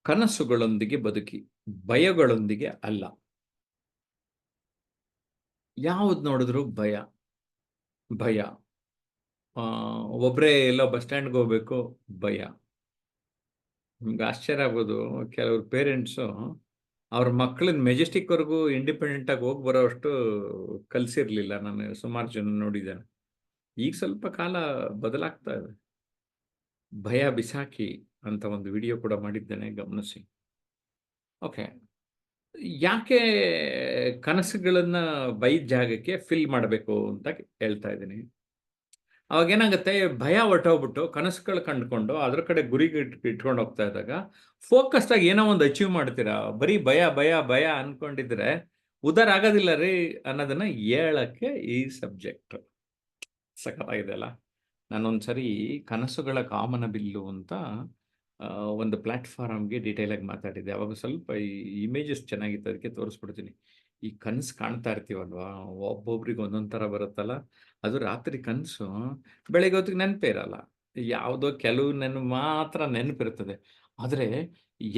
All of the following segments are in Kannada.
ಕನಸುಗಳೊಂದಿಗೆ ಬದುಕಿ, ಭಯಗಳೊಂದಿಗೆ ಅಲ್ಲ. ಯಾವ್ದು ನೋಡಿದ್ರು ಭಯ ಭಯ. ಒಬ್ಬರೇ ಎಲ್ಲೋ ಬಸ್ ಸ್ಟ್ಯಾಂಡ್ಗೆ ಹೋಗ್ಬೇಕು, ಭಯ. ನಿಮ್ಗೆ ಆಶ್ಚರ್ಯ ಆಗೋದು, ಕೆಲವ್ರು ಪೇರೆಂಟ್ಸು ಅವ್ರ ಮಕ್ಕಳನ್ನ ಮೆಜೆಸ್ಟಿಕ್ವರೆಗೂ ಇಂಡಿಪೆಂಡೆಂಟಾಗಿ ಹೋಗಿ ಬರೋಷ್ಟು ಕಲಿಸಿರ್ಲಿಲ್ಲ. ನಾನು ಸುಮಾರು ಜನ ನೋಡಿದ್ದೇನೆ. ಈಗ ಸ್ವಲ್ಪ ಕಾಲ ಬದಲಾಗ್ತಾ ಇದೆ. ಭಯ ಬಿಸಾಕಿ ಅಂತ ಒಂದು ವಿಡಿಯೋ ಕೂಡ ಮಾಡಿದ್ದೇನೆ, ಗಮನಿಸಿ. ಓಕೆ, ಯಾಕೆ ಕನಸುಗಳನ್ನ ಬೈದ ಜಾಗಕ್ಕೆ ಫಿಲ್ ಮಾಡಬೇಕು ಅಂತ ಹೇಳ್ತಾ ಇದ್ದೀನಿ. ಅವಾಗ ಏನಾಗುತ್ತೆ, ಭಯ ಹೊರಟೋಗ್ಬಿಟ್ಟು ಕನಸುಗಳು ಕಂಡುಕೊಂಡು ಅದ್ರ ಕಡೆ ಗುರಿ ಇಟ್ಕೊಂಡು ಹೋಗ್ತಾ ಇದ್ದಾಗ ಫೋಕಸ್ಡ್ ಆಗಿ ಏನೋ ಒಂದು ಅಚೀವ್ ಮಾಡ್ತೀರಾ. ಬರೀ ಭಯ ಭಯ ಭಯ ಅನ್ಕೊಂಡಿದ್ರೆ ಉದಾರ ಆಗೋದಿಲ್ಲ ರೀ ಅನ್ನೋದನ್ನ ಹೇಳಕ್ಕೆ ಈ ಸಬ್ಜೆಕ್ಟ್ ಸಖತ್ತಾಗಿದೆ ಅಲ್ಲ. ನಾನೊಂದ್ಸರಿ ಕನಸುಗಳ ಕಾಮನ ಬಿಲ್ಲು ಅಂತ ಒಂದು ಪ್ಲಾಟ್ಫಾರ್ಮ್ಗೆ ಡೀಟೇಲ್ ಆಗಿ ಮಾತಾಡಿದ್ದೆ. ಅವಾಗ ಸ್ವಲ್ಪ ಈ ಇಮೇಜಸ್ ಚೆನ್ನಾಗಿತ್ತು, ಅದಕ್ಕೆ ತೋರಿಸ್ಬಿಡ್ತೀನಿ. ಈ ಕನಸು ಕಾಣ್ತಾ ಇರ್ತೀವಲ್ವಾ, ಒಬ್ಬೊಬ್ರಿಗೆ ಒಂದೊಂದು ಥರ ಬರುತ್ತಲ್ಲ. ಅದು ರಾತ್ರಿ ಕನಸು ಬೆಳಗ್ಗೆ ಹೊತ್ತಿಗೆ ನೆನಪೇ ಇರಲ್ಲ. ಯಾವುದೋ ಕೆಲವು ಮಾತ್ರ ನೆನಪಿರ್ತದೆ. ಆದರೆ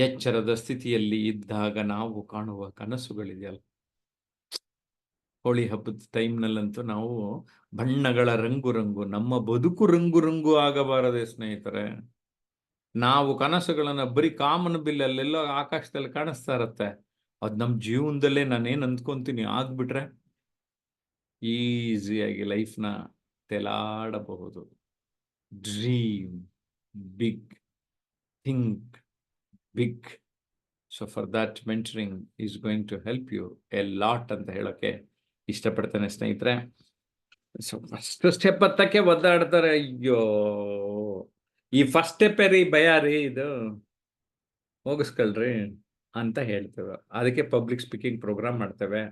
ಎಚ್ಚರದ ಸ್ಥಿತಿಯಲ್ಲಿ ಇದ್ದಾಗ ನಾವು ಕಾಣುವ ಕನಸುಗಳಿದೆಯಲ್ಲ, ಹೋಳಿ ಹಬ್ಬದ ಟೈಮ್ನಲ್ಲಂತೂ ನಾವು ಬಣ್ಣಗಳ ರಂಗು ರಂಗು, ನಮ್ಮ ಬದುಕು ರಂಗು ರಂಗು ಆಗಬಾರದೆ ಸ್ನೇಹಿತರೆ. ನಾವು ಕನಸುಗಳನ್ನ ಬರೀ ಕಾಮನ ಬಿಲ್ಲಲ್ಲೆಲ್ಲೋ ಆಕಾಶದಲ್ಲಿ ಕಾಣಿಸ್ತಾ ಇರತ್ತೆ. ಅದು ನಮ್ಮ ಜೀವನದಲ್ಲೇ ನಾನೇನು ಅಂದ್ಕೊಂತೀನಿ ಆಗ್ಬಿಟ್ರೆ ಈಸಿಯಾಗಿ ಲೈಫ್ನ ತೆಲಾಡಬಹುದು. Dream big, think big. So for that mentoring is going to help you a lot ಅಂತ ಹೇಳೋಕ್ಕೆ ಇಷ್ಟಪಡ್ತೇನೆ ಸ್ನೇಹಿತರೆ. ಸೊ ಫಸ್ಟ್ ಸ್ಟೆಪ್ ಹತ್ತಕ್ಕೆ ಒದ್ದಾಡ್ತಾರೆ. ಅಯ್ಯೋ, ಈ ಫಸ್ಟ್ ಸ್ಟೆಪ್ಪೇ ರೀ ಭಯ ರೀ, ಇದು ಹೋಗಿಸ್ಕೊಳ್ರಿ ಅಂತ ಹೇಳ್ತೇವೆ. ಅದಕ್ಕೆ ಪಬ್ಲಿಕ್ ಸ್ಪೀಕಿಂಗ್ ಪ್ರೋಗ್ರಾಮ್ ಮಾಡ್ತೇವೆ.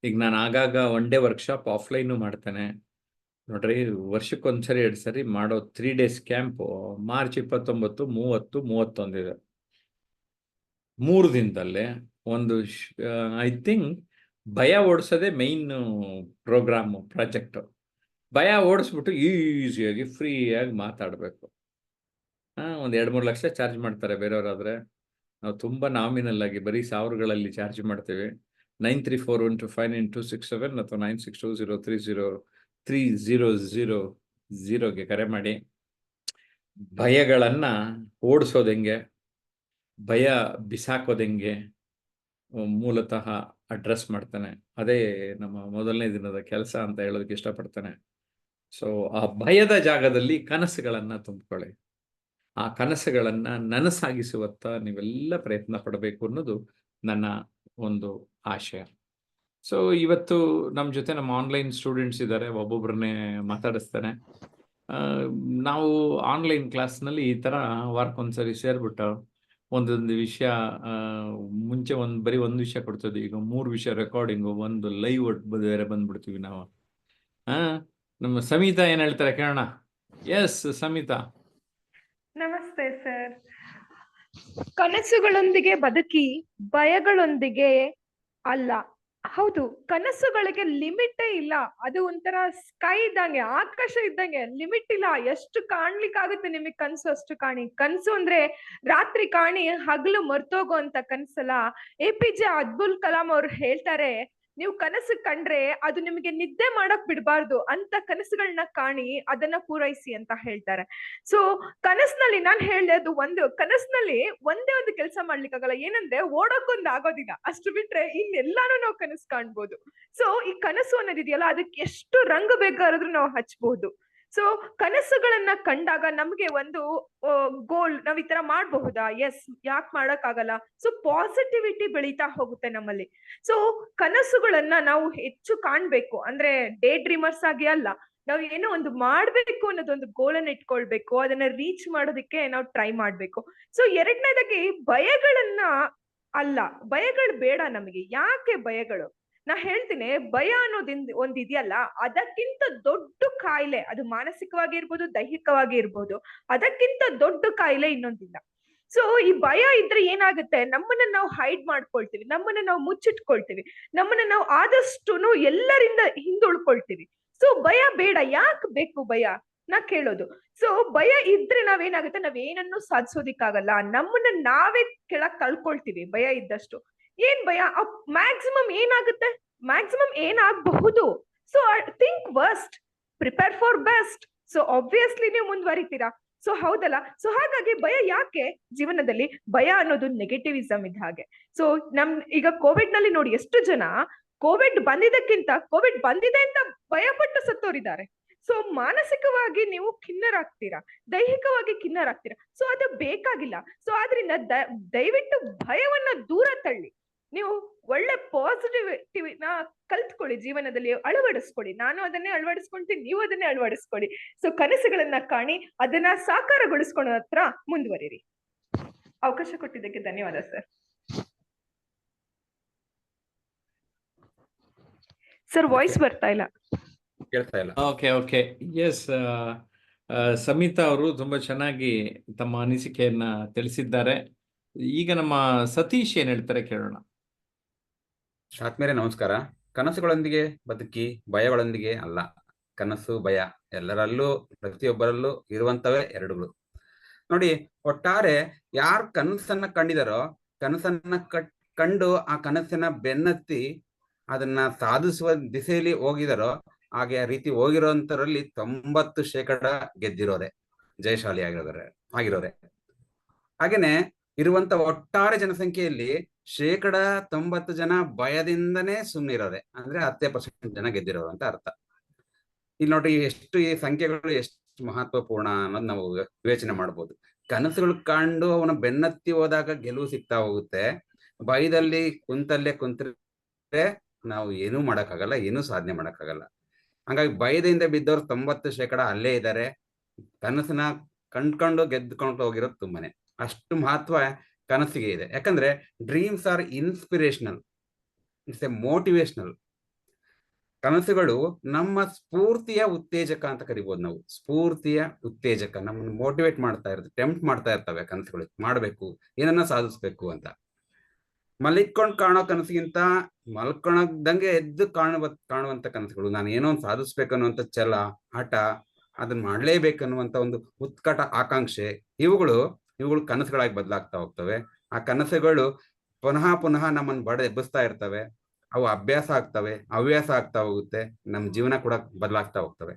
ಈಗ ನಾನು ಆಗಾಗ ಒನ್ ಡೇ ವರ್ಕ್ಶಾಪ್ ಆಫ್ಲೈನು ಮಾಡ್ತೇನೆ ನೋಡ್ರಿ. ವರ್ಷಕ್ಕೊಂದ್ಸರಿ 2 ಸರಿ ಮಾಡೋ 3 days ಕ್ಯಾಂಪು ಮಾರ್ಚ್ 29, 30, 31 ಇದೆ. 3 ದಿನದಲ್ಲೇ ಒಂದು ಐ ಥಿಂಕ್ ಭಯ ಓಡಿಸೋದೇ ಮೈನ್ ಪ್ರೋಗ್ರಾಮು, ಪ್ರಾಜೆಕ್ಟು. ಭಯ ಓಡಿಸ್ಬಿಟ್ಟು ಈಸಿಯಾಗಿ ಫ್ರೀಯಾಗಿ ಮಾತಾಡಬೇಕು. ಒಂದು 2-3 ಲಕ್ಷ ಚಾರ್ಜ್ ಮಾಡ್ತಾರೆ ಬೇರೆಯವರಾದರೆ. ನಾವು ತುಂಬ ನಾಮಿನಲ್ ಆಗಿ ಬರೀ ಸಾವಿರಗಳಲ್ಲಿ ಚಾರ್ಜ್ ಮಾಡ್ತೀವಿ. 9341259267 ಅಥವಾ 9620303000ಗೆ ಕರೆ ಮಾಡಿ. ಭಯಗಳನ್ನು ಓಡಿಸೋದು ಹೆಂಗೆ, ಭಯ ಬಿಸಾಕೋದು ಹೆಂಗೆ ಮೂಲತಃ ಅಡ್ರೆಸ್ ಮಾಡ್ತಾನೆ. ಅದೇ ನಮ್ಮ ಮೊದಲನೇ ದಿನದ ಕೆಲಸ ಅಂತ ಹೇಳೋದಕ್ಕೆ ಇಷ್ಟಪಡ್ತಾನೆ. ಸೊ ಆ ಭಯದ ಜಾಗದಲ್ಲಿ ಕನಸುಗಳನ್ನು ತುಂಬಿಕೊಳ್ಳಿ. ಆ ಕನಸುಗಳನ್ನು ನನಸಾಗಿಸುವತ್ತ ನೀವೆಲ್ಲ ಪ್ರಯತ್ನ ಪಡಬೇಕು ಅನ್ನೋದು ನನ್ನ ಒಂದು ಆಶಯ. ಸೊ ಇವತ್ತು ನಮ್ಮ ಜೊತೆ ನಮ್ಮ ಆನ್ಲೈನ್ ಸ್ಟೂಡೆಂಟ್ಸ್ ಇದ್ದಾರೆ, ಒಬ್ಬೊಬ್ಬರನ್ನೇ ಮಾತಾಡಿಸ್ತಾನೆ. ನಾವು ಆನ್ಲೈನ್ ಕ್ಲಾಸ್ನಲ್ಲಿ ಈ ಥರ ವಾರಕ್ಕೊಂದ್ಸರಿ ಸೇರಿಬಿಟ್ಟು ಒಂದೊಂದು ವಿಷಯ, ಮುಂಚೆ ಬರೀ ಒಂದು ವಿಷಯ ಕೊಡ್ತಿದ್ವಿ, ಈಗ 3 ವಿಷಯ ರೆಕಾರ್ಡಿಂಗು, ಒಂದು ಲೈವ್ ಬೇರೆ ಬಂದ್ಬಿಡ್ತೀವಿ ನಾವು. ನಮ್ಮ ಸಮಿತಾ ಏನು ಹೇಳ್ತಾರೆ ಕೇಳೋಣ. ಎಸ್ ಸಮಿತಾ. ನಮಸ್ತೆ ಸರ್. ಕನಸುಗಳೊಂದಿಗೆ ಬದುಕಿ, ಭಯಗಳೊಂದಿಗೆ ಅಲ್ಲ. ಹೌದು, ಕನಸುಗಳಿಗೆ ಲಿಮಿಟೇ ಇಲ್ಲ. ಅದು ಒಂಥರ ಸ್ಕೈ ಇದ್ದಂಗೆ, ಆಕಾಶ ಇದ್ದಂಗೆ, ಲಿಮಿಟ್ ಇಲ್ಲ. ಎಷ್ಟು ಕಾಣ್ಲಿಕ್ಕಾಗುತ್ತೆ ನಿಮಗೆ ಕನ್ಸು ಅಷ್ಟು ಕಾಣಿ. ಕನ್ಸು ಅಂದ್ರೆ ರಾತ್ರಿ ಕಾಣಿ ಹಗಲು ಮರ್ತೋಗೋ ಅಂತ ಕನ್ಸಲ್ಲ. APJ ಅಬ್ದುಲ್ ಕಲಾಂ ಅವ್ರು ಹೇಳ್ತಾರೆ, ನೀವು ಕನಸು ಕಂಡ್ರೆ ಅದು ನಿಮಗೆ ನಿದ್ದೆ ಮಾಡಕ್ ಬಿಡ್ಬಾರ್ದು ಅಂತ ಕನಸುಗಳನ್ನ ಕಾಣಿ, ಅದನ್ನ ಪೂರೈಸಿ ಅಂತ ಹೇಳ್ತಾರೆ. ಸೊ ಕನಸಿನಲ್ಲಿ ನಾನ್ ಹೇಳ್ದೆ, ಅದು ಕನಸಿನಲ್ಲಿ ಒಂದೇ ಒಂದು ಕೆಲಸ ಮಾಡ್ಲಿಕ್ಕಾಗಲ್ಲ. ಏನಂದ್ರೆ ಓಡೋಕೊಂದ್ ಆಗೋದಿಲ್ಲ, ಅಷ್ಟು ಬಿಟ್ರೆ ಇನ್ನೆಲ್ಲಾನು ನಾವು ಕನಸು ಕಾಣ್ಬೋದು. ಸೊ ಈ ಕನಸು ಅನ್ನೋದಿದೆಯಲ್ಲ, ಅದಕ್ಕೆ ಎಷ್ಟು ರಂಗ ಬೇಕಾದ್ರೂ ನಾವು ಹಚ್ಬಹುದು. ಸೊ ಕನಸುಗಳನ್ನ ಕಂಡಾಗ ನಮ್ಗೆ ಒಂದು ಗೋಲ್, ನಾವ್ ಈ ತರ ಮಾಡಬಹುದಾ? ಎಸ್, ಯಾಕೆ ಮಾಡಕ್ ಆಗಲ್ಲ? ಸೊ ಪಾಸಿಟಿವಿಟಿ ಬೆಳೀತಾ ಹೋಗುತ್ತೆ ನಮ್ಮಲ್ಲಿ. ಸೊ ಕನಸುಗಳನ್ನ ನಾವು ಹೆಚ್ಚು ಕಾಣ್ಬೇಕು. ಅಂದ್ರೆ ಡೇ ಡ್ರೀಮರ್ಸ್ ಆಗಿ ಅಲ್ಲ, ನಾವ್ ಏನೋ ಒಂದು ಮಾಡ್ಬೇಕು ಅನ್ನೋದೊಂದು ಗೋಲನ್ನ ಇಟ್ಕೊಳ್ಬೇಕು, ಅದನ್ನ ರೀಚ್ ಮಾಡೋದಕ್ಕೆ ನಾವು ಟ್ರೈ ಮಾಡ್ಬೇಕು. ಸೊ ಎರಡನೇದಾಗಿ ಭಯಗಳನ್ನ ಅಲ್ಲ, ಭಯಗಳು ಬೇಡ ನಮಗೆ. ಯಾಕೆ ಭಯಗಳು? ನಾ ಹೇಳ್ತೀನಿ, ಭಯ ಅನ್ನೋದು ಇದೆಯಲ್ಲ, ಅದಕ್ಕಿಂತ ದೊಡ್ಡ ಕಾಯಿಲೆ, ಅದು ಮಾನಸಿಕವಾಗಿ ಇರ್ಬೋದು, ದೈಹಿಕವಾಗಿ ಇರ್ಬೋದು, ಅದಕ್ಕಿಂತ ದೊಡ್ಡ ಕಾಯಿಲೆ ಇನ್ನೊಂದಿಲ್ಲ. ಸೊ ಈ ಭಯ ಇದ್ರೆ ಏನಾಗುತ್ತೆ, ನಮ್ಮನ್ನ ನಾವು ಹೈಡ್ ಮಾಡ್ಕೊಳ್ತೀವಿ, ನಮ್ಮನ್ನ ನಾವು ಮುಚ್ಚಿಟ್ಕೊಳ್ತೀವಿ, ನಮ್ಮನ್ನ ನಾವು ಆದಷ್ಟು ಎಲ್ಲರಿಂದ ಹಿಂದುಳ್ಕೊಳ್ತೀವಿ. ಸೊ ಭಯ ಬೇಡ. ಯಾಕೆ ಬೇಕು ಭಯ? ನಾ ಕೇಳೋದು. ಸೊ ಭಯ ಇದ್ರೆ ನಾವೇನಾಗುತ್ತೆ, ನಾವೇನನ್ನು ಸಾಧಿಸೋದಿಕ್ಕಾಗಲ್ಲ, ನಮ್ಮನ್ನ ನಾವೇ ಕೆಳಗ್ ತಳ್ಕೊಳ್ತೀವಿ ಭಯ ಇದ್ದಷ್ಟು. ಏನ್ ಭಯ, ಮ್ಯಾಕ್ಸಿಮಮ್ ಏನಾಗುತ್ತೆ, ಮ್ಯಾಕ್ಸಿಮಮ್ ಏನಾಗಬಹುದು. So think worst, prepare for best. So obviously ನೀವು ಮುಂದುವರಿತೀರಾ. ಸೊ ಹೌದಲ್ಲ. ಸೊ ಹಾಗಾಗಿ ಭಯ ಯಾಕೆ ಜೀವನದಲ್ಲಿ, ಭಯ ಅನ್ನೋದು ನೆಗೆಟಿವಿಸಮ್ ಇದ್ದ ಹಾಗೆ. ಸೊ ಈಗ ಕೋವಿಡ್ ನಲ್ಲಿ ನೋಡಿ, ಎಷ್ಟು ಜನ ಕೋವಿಡ್ ಬಂದಿದ್ದಕ್ಕಿಂತ ಕೋವಿಡ್ ಬಂದಿದೆ ಅಂತ ಭಯಪಟ್ಟು ಸತ್ತೋರಿದ್ದಾರೆ. ಸೊ ಮಾನಸಿಕವಾಗಿ ನೀವು ಖಿನ್ನರಾಗ್ತೀರಾ, ದೈಹಿಕವಾಗಿ ಖಿನ್ನರಾಗ್ತೀರಾ. ಸೊ ಅದು ಬೇಕಾಗಿಲ್ಲ. ಸೊ ಆದ್ರಿಂದ ದಯವಿಟ್ಟು ಭಯವನ್ನ ದೂರ ತಳ್ಳಿ, ನೀವು ಒಳ್ಳೆ ಪಾಸಿಟಿವಿಟಿನ ಕಲ್ತ್ಕೊಳ್ಳಿ, ಜೀವನದಲ್ಲಿ ಅಳವಡಿಸ್ಕೊಳ್ಳಿ. ನಾನು ಅದನ್ನೇ ಅಳವಡಿಸ್ಕೊಂತೀನಿ, ನೀವು ಅದನ್ನೇ ಅಳವಡಿಸ್ಕೊಳ್ಳಿ. ಸೊ ಕನಸುಗಳನ್ನ ಕಾಣಿ, ಅದನ್ನ ಸಾಕಾರಗೊಳಿಸ್ಕೊಳ್ಳೋ ಹತ್ರ ಮುಂದುವರಿರಿ. ಅವಕಾಶ ಕೊಟ್ಟಿದ್ದಕ್ಕೆ ಧನ್ಯವಾದ ಸರ್. ಸರ್ ವಾಯ್ಸ್ ಬರ್ತಾ ಇಲ್ಲ. ಕೇಳ್ತಾ ಇಲ್ಲ. ಓಕೆ. ಎಸ್, ಸಮಿತಾ ಅವರು ತುಂಬಾ ಚೆನ್ನಾಗಿ ತಮ್ಮ ಅನಿಸಿಕೆಯನ್ನ ತಿಳಿಸಿದ್ದಾರೆ. ಈಗ ನಮ್ಮ ಸತೀಶ್ ಏನ್ ಹೇಳ್ತಾರೆ ಕೇಳೋಣ. ಆತ್ಮೇಲೆ ನಮಸ್ಕಾರ. ಕನಸುಗಳೊಂದಿಗೆ ಬದುಕಿ, ಭಯಗಳೊಂದಿಗೆ ಅಲ್ಲ. ಕನಸು ಭಯ ಎಲ್ಲರಲ್ಲೂ, ಪ್ರತಿಯೊಬ್ಬರಲ್ಲೂ ಇರುವಂತವೇ ಎರಡುಗಳು. ನೋಡಿ, ಒಟ್ಟಾರೆ ಯಾರು ಕನಸನ್ನ ಕಂಡಿದಾರೋ, ಕನಸನ್ನ ಕಂಡು ಆ ಕನಸಿನ ಬೆನ್ನತ್ತಿ ಅದನ್ನ ಸಾಧಿಸುವ ದಿಸೆಯಲ್ಲಿ ಹೋಗಿದಾರೋ, ಹಾಗೆ ಆ ರೀತಿ ಹೋಗಿರೋಂಥರಲ್ಲಿ 90% ಗೆದ್ದಿರೋರೆ, ಜಯಶಾಲಿ ಆಗಿರೋರೆ. ಹಾಗೇನೆ ಇರುವಂತ ಒಟ್ಟಾರೆ ಜನಸಂಖ್ಯೆಯಲ್ಲಿ 90% ಜನ ಭಯದಿಂದನೇ ಸುಮ್ಮನಿರೋರೆ, ಅಂದ್ರೆ 10% ಜನ ಗೆದ್ದಿರೋರು ಅಂತ ಅರ್ಥ. ಇಲ್ಲಿ ನೋಡಿ, ಎಷ್ಟು ಈ ಸಂಖ್ಯೆಗಳು ಎಷ್ಟು ಮಹತ್ವಪೂರ್ಣ ಅನ್ನೋದು ನಾವು ವಿವೇಚನೆ ಮಾಡ್ಬೋದು. ಕನಸುಗಳು ಕಂಡು ಅವನ ಬೆನ್ನತ್ತಿ ಹೋದಾಗ ಗೆಲುವು ಸಿಗ್ತಾ ಹೋಗುತ್ತೆ. ಭಯದಲ್ಲಿ ಕುಂತ್ರೆ ನಾವು ಏನೂ ಮಾಡಕ್ಕಾಗಲ್ಲ, ಏನೂ ಸಾಧನೆ ಮಾಡಕ್ಕಾಗಲ್ಲ. ಹಂಗಾಗಿ ಭಯದಿಂದ ಬಿದ್ದವ್ರು 90% ಅಲ್ಲೇ ಇದ್ದಾರೆ. ಕನಸನ್ನ ಕಂಡ್ಕೊಂಡು ಗೆದ್ದುಕೊಂಡು ಹೋಗಿರೋದು ತುಂಬಾನೇ. ಅಷ್ಟು ಮಹತ್ವ ಕನಸಿಗೆ ಇದೆ. ಯಾಕಂದ್ರೆ dreams are inspirational, it's a motivational. ಕನಸುಗಳು ನಮ್ಮ ಸ್ಫೂರ್ತಿಯ ಉತ್ತೇಜಕ ಅಂತ ಕರಿಬಹುದು ನಾವು. ಸ್ಫೂರ್ತಿಯ ಉತ್ತೇಜಕ, ನಮ್ಮನ್ನು ಮೋಟಿವೇಟ್ ಮಾಡ್ತಾ ಇರ್ತವೆ, ಟೆಂಪ್ಟ್ ಮಾಡ್ತಾ ಇರ್ತವೆ ಕನಸುಗಳು, ಮಾಡ್ಬೇಕು, ಏನನ್ನ ಸಾಧಿಸ್ಬೇಕು ಅಂತ. ಮಲಿಕ್ಕೊಂಡ್ ಕಾಣೋ ಕನಸಿಗಿಂತ ಮಲ್ಕೊಳದಂಗೆ ಎದ್ದು ಕಾಣುವಂತ ಕನಸುಗಳು, ನಾನು ಏನೋ ಒಂದು ಸಾಧಿಸ್ಬೇಕು ಅನ್ನುವಂಥ ಛಲ, ಹಠ, ಅದನ್ನ ಮಾಡ್ಲೇಬೇಕನ್ನುವಂತ ಒಂದು ಉತ್ಕಟ ಆಕಾಂಕ್ಷೆ, ಇವುಗಳು ಕನಸುಗಳಾಗಿ ಬದಲಾಗ್ತಾ ಹೋಗ್ತವೆ. ಆ ಕನಸುಗಳು ಪುನಃ ನಮ್ಮನ್ನು ಎಬ್ಬಿಸ್ತಾ ಇರ್ತವೆ. ಅವು ಅಭ್ಯಾಸ ಆಗ್ತವೆ, ಹವ್ಯಾಸ ಆಗ್ತಾ ಹೋಗುತ್ತೆ, ನಮ್ಮ ಜೀವನ ಕೂಡ ಬದಲಾಗ್ತಾ ಹೋಗ್ತವೆ.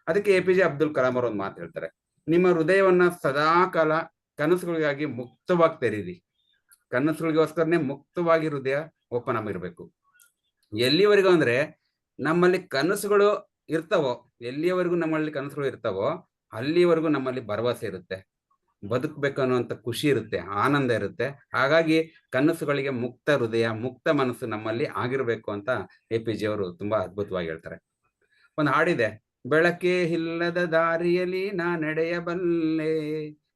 ಅದಕ್ಕೆ APJ ಅಬ್ದುಲ್ ಕಲಾಂ ಅವರು ಒಂದು ಮಾತು ಹೇಳ್ತಾರೆ, ನಿಮ್ಮ ಹೃದಯವನ್ನ ಸದಾಕಾಲ ಕನಸುಗಳಿಗಾಗಿ ಮುಕ್ತವಾಗಿ ತೆರೀರಿ. ಕನಸುಗಳಿಗೋಸ್ಕರನೇ ಮುಕ್ತವಾಗಿ ಹೃದಯ ಓಪನ್ ಆಗಿರ್ಬೇಕು. ಎಲ್ಲಿವರೆಗೂ ಅಂದ್ರೆ ನಮ್ಮಲ್ಲಿ ಕನಸುಗಳು ಇರ್ತಾವೋ, ಎಲ್ಲಿಯವರೆಗೂ ನಮ್ಮಲ್ಲಿ ಕನಸುಗಳು ಇರ್ತಾವೋ ಅಲ್ಲಿವರೆಗೂ ನಮ್ಮಲ್ಲಿ ಭರವಸೆ ಇರುತ್ತೆ, ಬದುಕಬೇಕು ಅನ್ನುವಂಥ ಖುಷಿ ಇರುತ್ತೆ, ಆನಂದ ಇರುತ್ತೆ. ಹಾಗಾಗಿ ಕನಸುಗಳಿಗೆ ಮುಕ್ತ ಹೃದಯ, ಮುಕ್ತ ಮನಸ್ಸು ನಮ್ಮಲ್ಲಿ ಆಗಿರ್ಬೇಕು ಅಂತ APJ ಅವರು ತುಂಬಾ ಅದ್ಭುತವಾಗಿ ಹೇಳ್ತಾರೆ. ಒಂದು ಹಾಡಿದೆ, ಬೆಳಕೇ ಇಲ್ಲದ ದಾರಿಯಲ್ಲಿ ನಾ ನಡೆಯಬಲ್ಲೆ,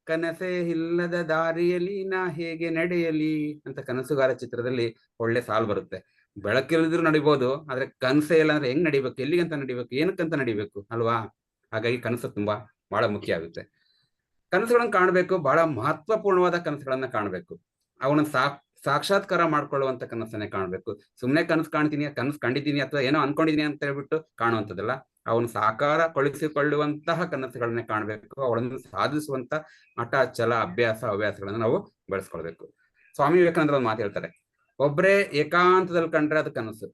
ಕನಸೇ ಇಲ್ಲದ ದಾರಿಯಲ್ಲಿ ನಾ ಹೇಗೆ ನಡೆಯಲಿ ಅಂತ ಕನಸುಗಾರ ಚಿತ್ರದಲ್ಲಿ ಒಳ್ಳೆ ಸಾಲು ಬರುತ್ತೆ. ಬೆಳಕಿಲ್ಲದಿದ್ರು ನಡಿಬಹುದು, ಆದ್ರೆ ಕನಸೇ ಇಲ್ಲ ಅಂದ್ರೆ ಹೆಂಗ್ ನಡಿಬೇಕು, ಎಲ್ಲಿಗಂತ ನಡಿಬೇಕು, ಏನಕ್ಕಂತ ನಡಿಬೇಕು ಅಲ್ವಾ? ಹಾಗಾಗಿ ಕನಸು ತುಂಬಾ ಬಹಳ ಮುಖ್ಯ ಆಗುತ್ತೆ. ಕನಸುಗಳನ್ನ ಕಾಣಬೇಕು, ಬಹಳ ಮಹತ್ವಪೂರ್ಣವಾದ ಕನಸುಗಳನ್ನ ಕಾಣಬೇಕು. ಅವನ ಸಾಕ್ಷಾತ್ಕಾರ ಮಾಡ್ಕೊಳ್ಳುವಂತ ಕನಸನ್ನೇ ಕಾಣಬೇಕು. ಸುಮ್ಮನೆ ಕನಸು ಕಂಡಿದ್ದೀನಿ ಅಥವಾ ಏನೋ ಅನ್ಕೊಂಡಿದೀನಿ ಅಂತ ಹೇಳ್ಬಿಟ್ಟು ಕಾಣುವಂಥದ್ದಲ್ಲ. ಅವನು ಸಾಕಾರಗೊಳಿಸಿಕೊಳ್ಳುವಂತಹ ಕನಸುಗಳನ್ನೇ ಕಾಣಬೇಕು. ಅವಳನ್ನು ಸಾಧಿಸುವಂತ ಹಠ, ಛಲ, ಅಭ್ಯಾಸ, ಹವ್ಯಾಸಗಳನ್ನ ನಾವು ಬೆಳೆಸ್ಕೊಳ್ಬೇಕು. ಸ್ವಾಮಿ ವಿವೇಕಾನಂದರು ಒಂದು ಮಾತು ಹೇಳ್ತಾರೆ, ಒಬ್ಬರೇ ಏಕಾಂತದಲ್ಲಿ ಕಂಡ್ರೆ ಅದು ಕನಸು,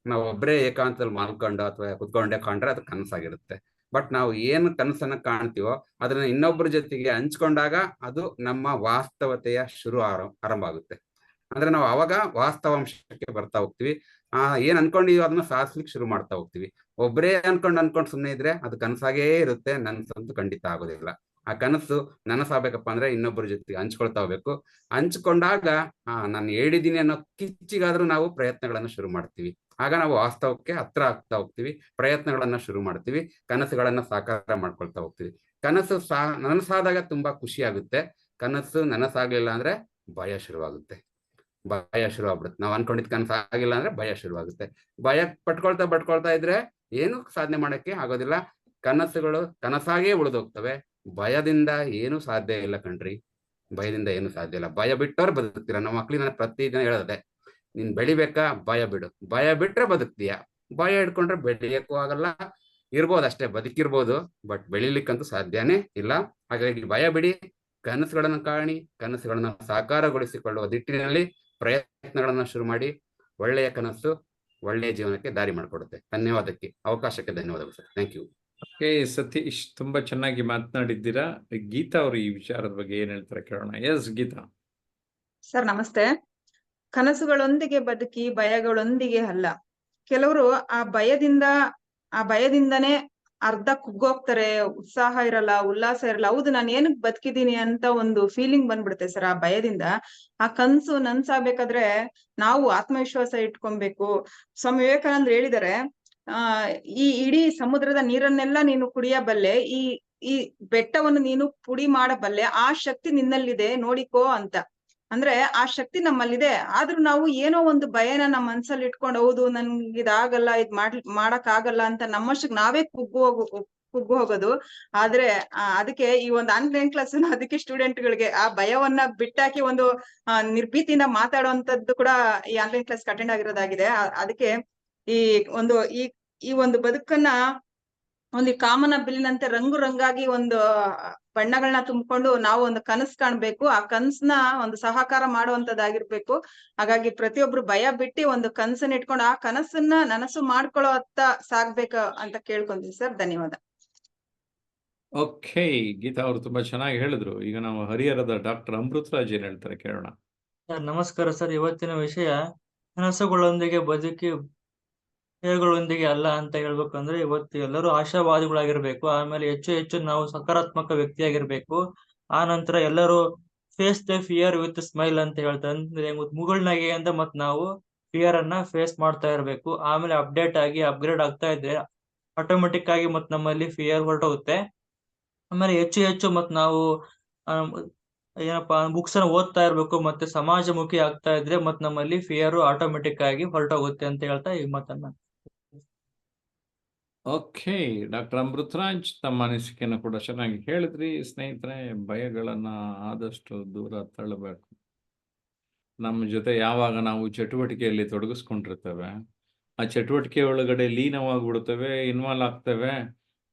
ನಾವು ಒಬ್ಬರೇ ಏಕಾಂತದಲ್ಲಿ ಮಲ್ಕೊಂಡು ಅಥವಾ ಕುತ್ಕೊಂಡೆ ಕಂಡ್ರೆ ಅದು ಕನಸಾಗಿರುತ್ತೆ. ಬಟ್ ನಾವು ಏನು ಕನಸನ್ನ ಕಾಣ್ತೀವೋ ಅದನ್ನ ಇನ್ನೊಬ್ಬರ ಜೊತೆಗೆ ಹಂಚ್ಕೊಂಡಾಗ ಅದು ನಮ್ಮ ವಾಸ್ತವತೆಯ ಆರಂಭ ಆಗುತ್ತೆ. ಅಂದ್ರೆ ನಾವು ಅವಾಗ ವಾಸ್ತವಾಂಶಕ್ಕೆ ಬರ್ತಾ ಹೋಗ್ತೀವಿ. ಏನ್ ಅನ್ಕೊಂಡಿದೀವೋ ಅದನ್ನ ಸಾಧಿಸ್ಲಿಕ್ಕೆ ಶುರು ಮಾಡ್ತಾ ಹೋಗ್ತೀವಿ. ಒಬ್ಬರೇ ಅನ್ಕೊಂಡು ಸುಮ್ಮನೆ ಇದ್ರೆ ಅದು ಕನಸಾಗೇ ಇರುತ್ತೆ, ನನ್ಸಂತೂ ಖಂಡಿತ ಆಗೋದಿಲ್ಲ. ಆ ಕನಸು ನನಸಾಗಬೇಕಪ್ಪ ಅಂದ್ರೆ ಇನ್ನೊಬ್ಬರ ಜೊತೆಗೆ ಹಂಚ್ಕೊಳ್ತಾ ಹೋಗ್ಬೇಕು. ಹಂಚ್ಕೊಂಡಾಗ ನಾನು ಹೇಳಿದೀನಿ ಅನ್ನೋ ಕಿಚ್ಚಿಗಾದ್ರೂ ನಾವು ಪ್ರಯತ್ನಗಳನ್ನ ಶುರು ಮಾಡ್ತೀವಿ. ಆಗ ನಾವು ವಾಸ್ತವಕ್ಕೆ ಹತ್ರ ಆಗ್ತಾ ಹೋಗ್ತೀವಿ, ಪ್ರಯತ್ನಗಳನ್ನ ಶುರು ಮಾಡ್ತೀವಿ, ಕನಸುಗಳನ್ನ ಸಾಕಾರ ಮಾಡ್ಕೊಳ್ತಾ ಹೋಗ್ತೀವಿ. ಕನಸು ನನಸಾದಾಗ ತುಂಬಾ ಖುಷಿ ಆಗುತ್ತೆ. ಕನಸು ನನಸಾಗ್ಲಿಲ್ಲ ಅಂದ್ರೆ ಭಯ ಶುರುವಾಗುತ್ತೆ. ಶುರು ಆಗ್ಬಿಡುತ್ತೆ. ನಾವು ಅನ್ಕೊಂಡಿದ್ ಕನಸು ಆಗಿಲ್ಲ ಅಂದ್ರೆ ಭಯ ಶುರುವಾಗುತ್ತೆ. ಭಯ ಪಟ್ಕೊಳ್ತಾ ಇದ್ರೆ ಏನು ಸಾಧನೆ ಮಾಡಕ್ಕೆ ಆಗೋದಿಲ್ಲ. ಕನಸುಗಳು ಕನಸಾಗೇ ಉಳಿದೋಗ್ತವೆ. ಭಯದಿಂದ ಏನು ಸಾಧ್ಯ ಇಲ್ಲ ಕಣ್ರಿ, ಭಯದಿಂದ ಏನು ಸಾಧ್ಯ ಇಲ್ಲ. ಭಯ ಬಿಟ್ಟವ್ರು ಬದುಕ್ತೀರ. ನಮ್ಮ ಮಕ್ಳಿಗೆ ನಾನು ಪ್ರತಿದಿನ ಹೇಳೋದೆ, ನೀನ್ ಬೆಳಿಬೇಕಾ ಭಯ ಬಿಡು, ಭಯ ಬಿಟ್ರೆ ಬದುಕ್ತೀಯ, ಭಯ ಹಿಡ್ಕೊಂಡ್ರೆ ಬೆಳೆಯಕ್ಕೂ ಆಗಲ್ಲ, ಇರ್ಬೋದು, ಬದುಕಿರ್ಬೋದು, ಬಟ್ ಬೆಳಿಲಿಕ್ಕಂತೂ ಸಾಧ್ಯನೇ ಇಲ್ಲ. ಹಾಗಾಗಿ ಭಯ ಬಿಡಿ, ಕನಸುಗಳನ್ನು ಕಾಣಿ, ಕನಸುಗಳನ್ನ ಸಾಕಾರಗೊಳಿಸಿಕೊಳ್ಳುವ ದಿಟ್ಟಿನಲ್ಲಿ ಪ್ರಯತ್ನಗಳನ್ನ ಶುರು ಮಾಡಿ. ಒಳ್ಳೆಯ ಕನಸು ಒಳ್ಳೆಯ ಜೀವನಕ್ಕೆ ದಾರಿ ಮಾಡಿಕೊಡುತ್ತೆ. ಅವಕಾಶಕ್ಕೆ ಧನ್ಯವಾದಗಳು sir. Thank you. Okay Satish, ತುಂಬಾ ಚೆನ್ನಾಗಿ ಮಾತನಾಡಿದ್ದೀರಾ. ಗೀತಾ ಅವರು ಈ ವಿಚಾರದ ಬಗ್ಗೆ ಏನ್ ಹೇಳ್ತಾರೆ ಕೇಳೋಣ. ಎಸ್ ಗೀತಾ. ಸರ್ ನಮಸ್ತೆ. ಕನಸುಗಳೊಂದಿಗೆ ಬದುಕಿ ಭಯಗಳೊಂದಿಗೆ ಅಲ್ಲ. ಕೆಲವರು ಆ ಭಯದಿಂದನೇ ಅರ್ಧ ಕುಗ್ಗೋಗ್ತಾರೆ, ಉತ್ಸಾಹ ಇರಲ್ಲ, ಉಲ್ಲಾಸ ಇರಲ್ಲ. ಹೌದು, ನಾನು ಏನಕ್ಕೆ ಬದುಕಿದೀನಿ ಅಂತ ಒಂದು ಫೀಲಿಂಗ್ ಬಂದ್ಬಿಡುತ್ತೆ ಸರ್ ಆ ಭಯದಿಂದ. ಆ ಕನ್ಸು ನನ್ಸಾಗ್ಬೇಕಾದ್ರೆ ನಾವು ಆತ್ಮವಿಶ್ವಾಸ ಇಟ್ಕೊಬೇಕು. ಸ್ವಾಮಿ ವಿವೇಕಾನಂದ್ರ ಹೇಳಿದ್ದಾರೆ, ಈ ಇಡೀ ಸಮುದ್ರದ ನೀರನ್ನೆಲ್ಲ ನೀನು ಕುಡಿಯಬಲ್ಲೆ, ಈ ಬೆಟ್ಟವನ್ನು ನೀನು ಪುಡಿ ಮಾಡಬಲ್ಲೆ, ಆ ಶಕ್ತಿ ನಿನ್ನಲ್ಲಿದೆ ನೋಡಿಕೋ ಅಂತ. ಅಂದ್ರೆ ಆ ಶಕ್ತಿ ನಮ್ಮಲ್ಲಿದೆ. ಆದ್ರೂ ನಾವು ಏನೋ ಒಂದು ಭಯನ ನಮ್ಮ ಮನ್ಸಲ್ಲಿ ಇಟ್ಕೊಂಡು, ಹೌದು ನನ್ಗೆ ಇದಾಗಲ್ಲ, ಮಾಡಕ್ ಆಗಲ್ಲ ಅಂತ ನಮ್ಮಷ್ಟಕ್ಕೆ ನಾವೇ ಕುಗ್ಗು ಹೋಗೋದು. ಆದ್ರೆ ಅದಕ್ಕೆ ಈ ಒಂದು ಆನ್ಲೈನ್ ಕ್ಲಾಸ್ ಅದಕ್ಕೆ ಸ್ಟೂಡೆಂಟ್ಗಳಿಗೆ ಆ ಭಯವನ್ನ ಬಿಟ್ಟಾಕಿ ಒಂದು ನಿರ್ಭೀತಿಯಿಂದ ಮಾತಾಡುವಂತದ್ದು ಕೂಡ ಈ ಆನ್ಲೈನ್ ಕ್ಲಾಸ್ ಅಟೆಂಡ್ ಆಗಿರೋದಾಗಿದೆ. ಅದಕ್ಕೆ ಈ ಒಂದು ಬದುಕನ್ನ ಒಂದು ಕಾಮನ ಬಿಲ್ಲಿನಂತೆ ರಂಗಾಗಿ ಒಂದು ಬಣ್ಣಗಳನ್ನ ತುಂಬಿಕೊಂಡು ನಾವು ಒಂದು ಕನಸು ಕಾಣ್ಬೇಕು. ಆ ಕನಸನ್ನ ಒಂದು ಸಹಕಾರ ಮಾಡುವಂತದ್ದಾಗಿರ್ಬೇಕು. ಹಾಗಾಗಿ ಪ್ರತಿಯೊಬ್ರು ಭಯ ಬಿಟ್ಟು ಒಂದು ಕನಸನ್ನ ಇಟ್ಕೊಂಡು ಆ ಕನಸನ್ನ ನನಸು ಮಾಡ್ಕೊಳ್ಳೋ ಅತ್ತ ಸಾಗ್ಬೇಕ ಅಂತ ಕೇಳ್ಕೊಂತೀವಿ ಸರ್. ಧನ್ಯವಾದ. ಓಕೆ ಗೀತಾ ಅವರು ತುಂಬಾ ಚೆನ್ನಾಗಿ ಹೇಳಿದ್ರು. ಈಗ ನಾವು ಹರಿಹರದ ಡಾಕ್ಟರ್ ಅಮೃತರಾಜ್ ಏನ್ ಹೇಳ್ತಾರೆ ಕೇಳೋಣ. ಸರ್ ನಮಸ್ಕಾರ ಸರ್. ಇವತ್ತಿನ ವಿಷಯ ಕನಸುಗಳೊಂದಿಗೆ ಬದುಕಿ ಭಯಗಳೊಂದಿಗೆ ಅಲ್ಲ ಅಂತ ಹೇಳ್ಬೇಕಂದ್ರೆ, ಇವತ್ತು ಎಲ್ಲರೂ ಆಶಾವಾದಿಗಳಾಗಿರ್ಬೇಕು. ಆಮೇಲೆ ಹೆಚ್ಚು ನಾವು ಸಕಾರಾತ್ಮಕ ವ್ಯಕ್ತಿಯಾಗಿರ್ಬೇಕು. ಆ ನಂತರ ಎಲ್ಲರೂ face the fear with smile ಅಂತ ಹೇಳ್ತಾರೆ. ಅಂದ್ರೆ ಮುಗುಳ್ನಗೆ ಅಂತ ನಾವು ಫಿಯರ್ ಅನ್ನ ಫೇಸ್ ಮಾಡ್ತಾ ಇರ್ಬೇಕು. ಆಮೇಲೆ ಅಪ್ಗ್ರೇಡ್ ಆಗ್ತಾ ಇದ್ರೆ ಆಟೋಮೆಟಿಕ್ ಆಗಿ ನಮ್ಮಲ್ಲಿ ಫಿಯರ್ ಹೊರಟೋಗುತ್ತೆ. ಆಮೇಲೆ ಹೆಚ್ಚು ನಾವು ಬುಕ್ಸ್ ಅನ್ನ ಓದ್ತಾ ಇರ್ಬೇಕು. ಮತ್ತೆ ಸಮಾಜಮುಖಿ ಆಗ್ತಾ ಇದ್ರೆ ನಮ್ಮಲ್ಲಿ ಫಿಯರ್ ಆಟೋಮೆಟಿಕ್ ಆಗಿ ಹೊರಟೋಗುತ್ತೆ ಅಂತ ಹೇಳ್ತಾ ಈ ಮಾತನ್ನ. ಓಕೆ ಡಾಕ್ಟರ್ ಅಮೃತರಾಜ್, ತಮ್ಮ ಅನಿಸಿಕೆಯನ್ನು ಕೂಡ ಚೆನ್ನಾಗಿ ಹೇಳಿದ್ರಿ. ಸ್ನೇಹಿತರೆ, ಭಯಗಳನ್ನ ಆದಷ್ಟು ದೂರ ತಳ್ಳಬೇಕು. ನಮ್ಮ ಜೊತೆ ಯಾವಾಗ ನಾವು ಚಟುವಟಿಕೆಯಲ್ಲಿ ತೊಡಗಿಸ್ಕೊಂಡಿರ್ತೇವೆ, ಆ ಚಟುವಟಿಕೆ ಒಳಗಡೆ ಲೀನವಾಗಿಬಿಡ್ತೇವೆ, ಇನ್ವಾಲ್ವ್ ಆಗ್ತೇವೆ,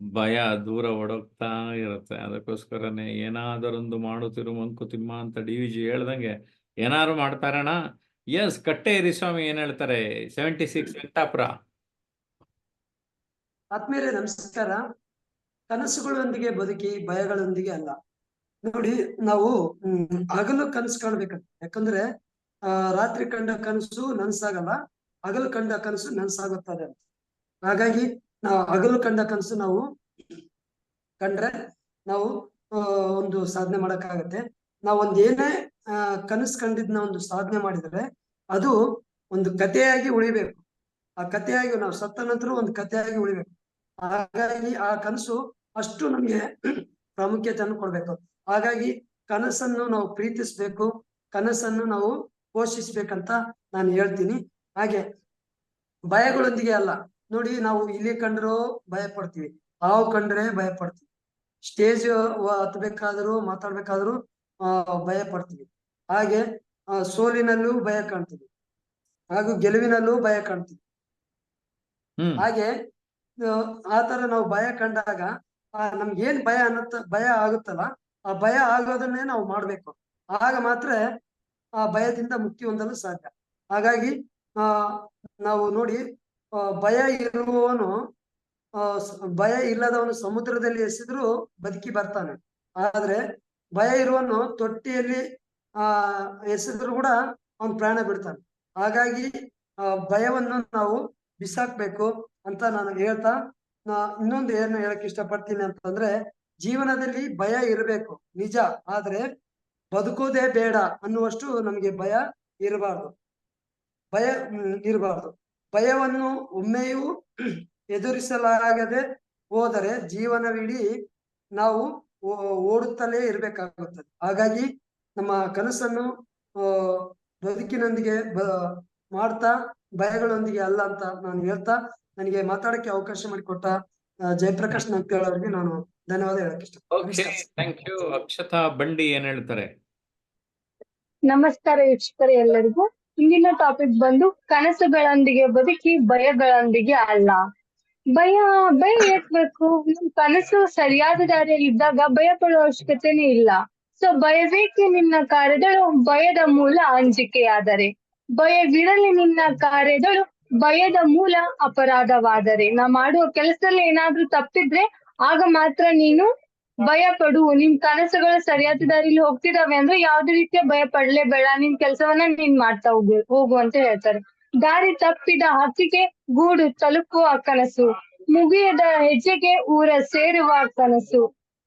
ಭಯ ದೂರ ಓಡೋಗ್ತಾ ಇರುತ್ತೆ. ಅದಕ್ಕೋಸ್ಕರನೇ ಏನಾದರೊಂದು ಮಾಡುತ್ತಿರು ಮಂಕುತಿಮ್ಮ ಅಂತ DVG ಹೇಳ್ದಂಗೆ ಏನಾದ್ರು ಮಾಡ್ತಾರಣ. ಎಸ್ ಕಟ್ಟೇರಿ ಸ್ವಾಮಿ ಏನ್ ಹೇಳ್ತಾರೆ? 76 ವೆಂಕಟಾಪುರ. ಆತ್ಮೀಯರೇ ನಮಸ್ಕಾರ. ಕನಸುಗಳೊಂದಿಗೆ ಬದುಕಿ ಭಯಗಳೊಂದಿಗೆ ಅಲ್ಲ. ನೋಡಿ, ನಾವು ಹಗಲು ಕನಸು ಕಾಣ್ಬೇಕಂತ. ಯಾಕಂದ್ರೆ ರಾತ್ರಿ ಕಂಡ ಕನಸು ನನ್ಸಾಗಲ್ಲ, ಹಗಲು ಕಂಡ ಕನಸು ನನ್ಸಾಗುತ್ತದೆ. ಹಾಗಾಗಿ ನಾವು ಹಗಲು ಕಂಡ ಕನಸು ನಾವು ಕಂಡ್ರೆ ನಾವು ಒಂದು ಸಾಧನೆ ಮಾಡಕ್ಕಾಗತ್ತೆ. ನಾವು ಏನೇ ಕನಸು ಕಂಡಿದ್ನ ಒಂದು ಸಾಧನೆ ಮಾಡಿದ್ರೆ ಅದು ಒಂದು ಕಥೆಯಾಗಿ ಉಳಿಬೇಕು. ಆ ಕಥೆಯಾಗಿ ನಾವು ಸತ್ತ ನಂತರ ಒಂದು ಕಥೆಯಾಗಿ ಉಳಿಬೇಕು. ಹಾಗಾಗಿ ಆ ಕನಸು ಅಷ್ಟು ನಮ್ಗೆ ಪ್ರಾಮುಖ್ಯತೆಯನ್ನು ಕೊಡ್ಬೇಕು. ಹಾಗಾಗಿ ಕನಸನ್ನು ನಾವು ಪ್ರೀತಿಸ್ಬೇಕು, ಕನಸನ್ನು ನಾವು ಪೋಷಿಸ್ಬೇಕಂತ ನಾನು ಹೇಳ್ತೀನಿ. ಹಾಗೆ ಭಯಗಳೊಂದಿಗೆ ಅಲ್ಲ. ನೋಡಿ, ನಾವು ಇಲ್ಲಿ ಕಂಡ್ರೂ ಭಯ ಪಡ್ತೀವಿ, ಹಾವು ಕಂಡ್ರೆ ಭಯ ಪಡ್ತೀವಿ, ಸ್ಟೇಜ್ ಹತ್ಬೇಕಾದ್ರೂ ಮಾತಾಡ್ಬೇಕಾದ್ರೂ ಭಯ ಪಡ್ತೀವಿ. ಹಾಗೆ ಸೋಲಿನಲ್ಲೂ ಭಯ ಕಾಣ್ತೀವಿ, ಹಾಗೂ ಗೆಲುವಿನಲ್ಲೂ ಭಯ ಕಾಣ್ತೀವಿ. ಹಾಗೆ ಆತರ ನಾವು ಭಯ ಕಂಡಾಗ ನಮ್ಗೇನ್ ಭಯ ಆಗುತ್ತಲ್ಲ, ಆ ಭಯ ಆಗೋದನ್ನೇ ನಾವು ಮಾಡ್ಬೇಕು. ಆಗ ಮಾತ್ರ ಆ ಭಯದಿಂದ ಮುಕ್ತಿ ಹೊಂದಲು ಸಾಧ್ಯ. ಹಾಗಾಗಿ ನಾವು ನೋಡಿ, ಭಯ ಇರುವವನು ಭಯ ಇಲ್ಲದವನು ಸಮುದ್ರದಲ್ಲಿ ಎಸೆದ್ರು ಬದುಕಿ ಬರ್ತಾನೆ. ಆದ್ರೆ ಭಯ ಇರುವವನು ತೊಟ್ಟಿಯಲ್ಲಿ ಎಸೆದ್ರು ಕೂಡ ಅವನು ಪ್ರಾಣ ಬಿಡ್ತಾನೆ. ಹಾಗಾಗಿ ಭಯವನ್ನು ನಾವು ಬಿಸಾಕ್ಬೇಕು ಅಂತ ನಾನು ಹೇಳ್ತಾ, ಇನ್ನೊಂದು ಏನು ಹೇಳಕ್ ಇಷ್ಟಪಡ್ತೀನಿ ಅಂತಂದ್ರೆ, ಜೀವನದಲ್ಲಿ ಭಯ ಇರಬೇಕು ನಿಜ, ಆದ್ರೆ ಬದುಕೋದೇ ಬೇಡ ಅನ್ನುವಷ್ಟು ನಮ್ಗೆ ಭಯ ಇರಬಾರ್ದು. ಭಯವನ್ನು ಒಮ್ಮೆಯೂ ಎದುರಿಸಲಾಗದೆ ಹೋದರೆ ಜೀವನವಿಡೀ ನಾವು ಓಡುತ್ತಲೇ ಇರ್ಬೇಕಾಗುತ್ತದೆ. ಹಾಗಾಗಿ ನಮ್ಮ ಕನಸನ್ನು ಬದುಕಿನೊಂದಿಗೆ ಮಾಡ್ತಾ ಭಯಗಳೊಂದಿಗೆ ಅಲ್ಲ ಅಂತ ನಾನು ಹೇಳ್ತಾ, ನನಗೆ ಮಾತಾಡಕ್ಕೆ ಅವಕಾಶ ಮಾಡಿಕೊಟ್ಟ ಜಯಪ್ರಕಾಶ್ ನಂತೇಳ್ ಅವರಿಗೆ ನಾನು ಧನ್ಯವಾದ ಹೇಳಕ್ ಇಷ್ಟಪಡ್ತೀನಿ. Thank you. ಅಕ್ಷತಾ ಬಂಡಿ ಏನ್ ಹೇಳ್ತಾರೆ? ನಮಸ್ಕಾರ ವೀಕ್ಷಕರೇ ಎಲ್ಲರಿಗೂ. ಇಂದಿನ ಟಾಪಿಕ್ ಬಂದು ಕನಸುಗಳೊಂದಿಗೆ ಬದುಕಿ ಭಯಗಳೊಂದಿಗೆ ಅಲ್ಲ. ಭಯ ಭಯ ಯಾಕ್ ಬೇಕು? ನಿಮ್ ಕನಸು ಸರಿಯಾದ ದಾರಿಯಲ್ಲಿ ಇದ್ದಾಗ ಭಯ ಪಡುವ ಅವಶ್ಯಕತೆನೇ ಇಲ್ಲ. ಸೊ ಭಯವೇಕೆ ನಿನ್ನ ಕಾರ್ಯದಳು ಭಯದ ಮೂಲ ಅಂಜಿಕೆಯಾದರೆ, ಭಯವಿರಲಿ ನಿನ್ನ ಕಾರ್ಯದಳು ಭಯದ ಮೂಲ ಅಪರಾಧವಾದರೆ. ನಾ ಮಾಡುವ ಕೆಲಸದಲ್ಲಿ ಏನಾದ್ರೂ ತಪ್ಪಿದ್ರೆ ಆಗ ಮಾತ್ರ ನೀನು ಭಯ ಪಡು. ನಿನ್ ಕನಸುಗಳು ಸರಿಯಾದ ದಾರಿಲಿ ಹೋಗ್ತಿದಾವೆ ಅಂದ್ರೆ ಯಾವ್ದೇ ರೀತಿಯ ಭಯ ಪಡ್ಲೇಬೇಡ. ನಿನ್ ಕೆಲ್ಸವನ್ನ ನೀನ್ ಮಾಡ್ತಾ ಹೋಗು ಅಂತ ಹೇಳ್ತಾರೆ. ದಾರಿ ತಪ್ಪಿದ ಹಕ್ಕಿಗೆ ಗೂಡು ತಲುಪುವ ಕನಸು, ಮುಗಿಯದ ಹೆಜ್ಜೆಗೆ ಊರ ಸೇರುವ ಕನಸು,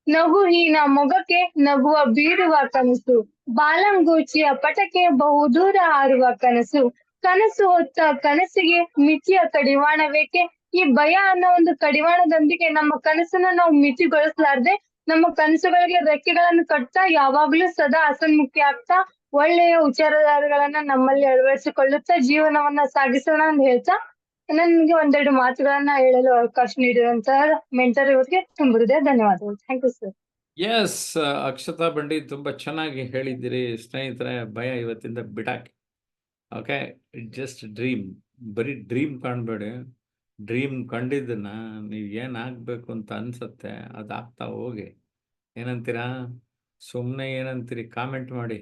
ನಗುಹೀನ ಮೊಗಕ್ಕೆ ನಗುವ ಬೀರುವ ಕನಸು, ಬಾಲಂಗೂಚಿಯ ಪಟಕ್ಕೆ ಬಹುದೂರ ಹಾರುವ ಕನಸು. ಕನಸು ಹೊತ್ತ ಕನಸಿಗೆ ಮಿತಿಯ ಕಡಿವಾಣವೇಕೆ? ಈ ಭಯ ಅನ್ನೋ ಒಂದು ಕಡಿವಾಣದೊಂದಿಗೆ ನಮ್ಮ ಕನಸನ್ನ ನಾವು ಮಿತಿಗೊಳಿಸಲಾರ್ದೆ ನಮ್ಮ ಕನಸುಗಳಿಗೆ ರೆಕ್ಕೆಗಳನ್ನು ಕಟ್ತಾ ಯಾವಾಗ್ಲೂ ಸದಾ ಹಸನ್ಮುಖಿ ಆಗ್ತಾ ಒಳ್ಳೆಯ ವಿಚಾರಧಾರೆಗಳನ್ನ ನಮ್ಮಲ್ಲಿ ಅಳವಡಿಸಿಕೊಳ್ಳುತ್ತಾ ಜೀವನವನ್ನ ಸಾಗಿಸೋಣ ಅಂತ ಹೇಳ್ತಾ ನನ್ಗೆ ಒಂದೆರಡು ಮಾತುಗಳನ್ನ ಹೇಳಲು ಅವಕಾಶ ನೀಡಿರುವಂತಹ ಮೆಂಟರ್ ಇವರಿಗೆ ತುಂಬ ಹೃದಯ ಧನ್ಯವಾದಗಳು. Thank you sir. Yes, Akshata Bandi ತುಂಬ ಚೆನ್ನಾಗಿ ಹೇಳಿದ್ದೀರಿ ಸ್ನೇಹಿತರೆ. ಭಯ ಇವತ್ತಿಂದ ಬಿಡಾಕಿ. Okay, just dream. ಬರೀ ಡ್ರೀಮ್ ಕಾಣಬೇಡಿ. ಡ್ರೀಮ್ ಕಂಡಿದ್ದನ್ನ ನೀವು ಏನಾಗಬೇಕು ಅಂತ ಅನ್ಸುತ್ತೆ ಅದಾಗ್ತಾ ಹೋಗಿ. ಏನಂತೀರಾ? ಸುಮ್ಮನೆ ಏನಂತೀರಿ? ಕಾಮೆಂಟ್ ಮಾಡಿ.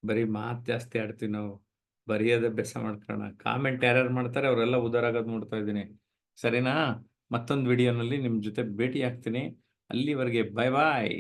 ಬರೀ ಮಾತು ಜಾಸ್ತಿ ಆಡ್ತೀವಿ ನಾವು, ಬರೆಯೋದೇ ಅಭ್ಯಾಸ ಮಾಡ್ಕೊಳ್ಳೋಣ. ಕಾಮೆಂಟ್ ಯಾರ್ಯಾರು ಮಾಡ್ತಾರೆ ಅವರೆಲ್ಲ ಉದಾರ ಆಗೋದು ನೋಡ್ತಾ ಇದ್ದೀನಿ. ಸರಿನಾ? ಮತ್ತೊಂದು ವಿಡಿಯೋನಲ್ಲಿ ನಿಮ್ಮ ಜೊತೆ ಭೇಟಿ ಆಗ್ತೀನಿ. ಅಲ್ಲಿವರೆಗೆ ಬಾಯ್ ಬಾಯ್.